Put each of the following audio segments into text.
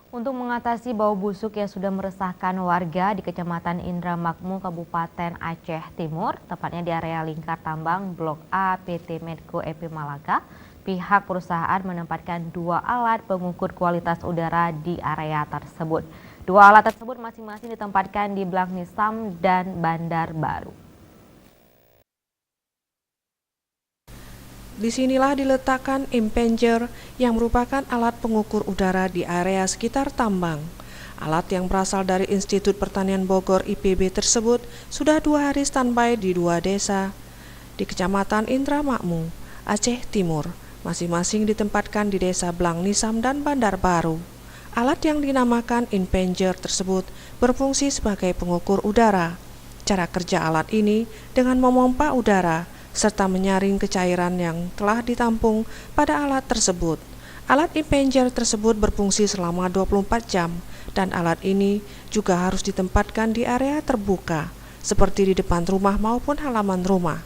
Untuk mengatasi bau busuk yang sudah meresahkan warga di Kecamatan Indramakmu, Kabupaten Aceh Timur, tepatnya di area lingkar tambang Blok A PT Medco EP Malaka, pihak perusahaan menempatkan 2 alat pengukur kualitas udara di area tersebut. 2 alat tersebut masing-masing ditempatkan di Blang Nisam dan Bandar Baru. Disinilah diletakkan impenger yang merupakan alat pengukur udara di area sekitar tambang. Alat yang berasal dari Institut Pertanian Bogor IPB tersebut sudah 2 hari standby di 2 desa di Kecamatan Indramakmu, Aceh Timur. Masing-masing ditempatkan di Desa Blang Nisam dan Bandar Baru. Alat yang dinamakan impenger tersebut berfungsi sebagai pengukur udara. Cara kerja alat ini dengan memompa udara serta menyaring cairan yang telah ditampung pada alat tersebut. Alat impenger tersebut berfungsi selama 24 jam dan alat ini juga harus ditempatkan di area terbuka seperti di depan rumah maupun halaman rumah.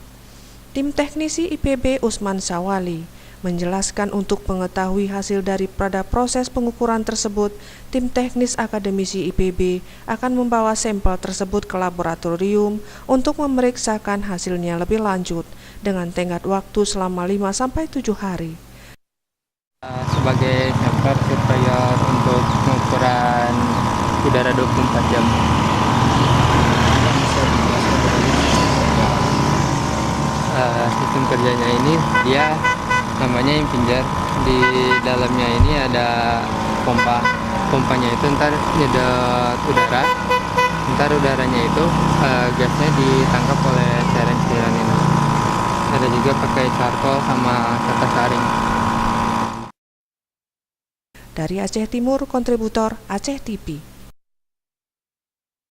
Tim teknisi IPB Usman Sawali menjelaskan untuk mengetahui hasil daripada proses pengukuran tersebut, tim teknis akademisi IPB akan membawa sampel tersebut ke laboratorium untuk memeriksakan hasilnya lebih lanjut dengan tenggat waktu selama 5-7 hari. Sebagai sampel surveyor untuk pengukuran udara 24 jam. Sistem kerjanya ini dia namanya impenger. Di dalamnya ini ada pompa. Pompanya itu ntar nyedot udara. Ntar udaranya itu gasnya ditangkap oleh cairan-cairan ini. Ada juga pakai charcoal sama kertas saring. Dari Aceh Timur, kontributor Aceh TV.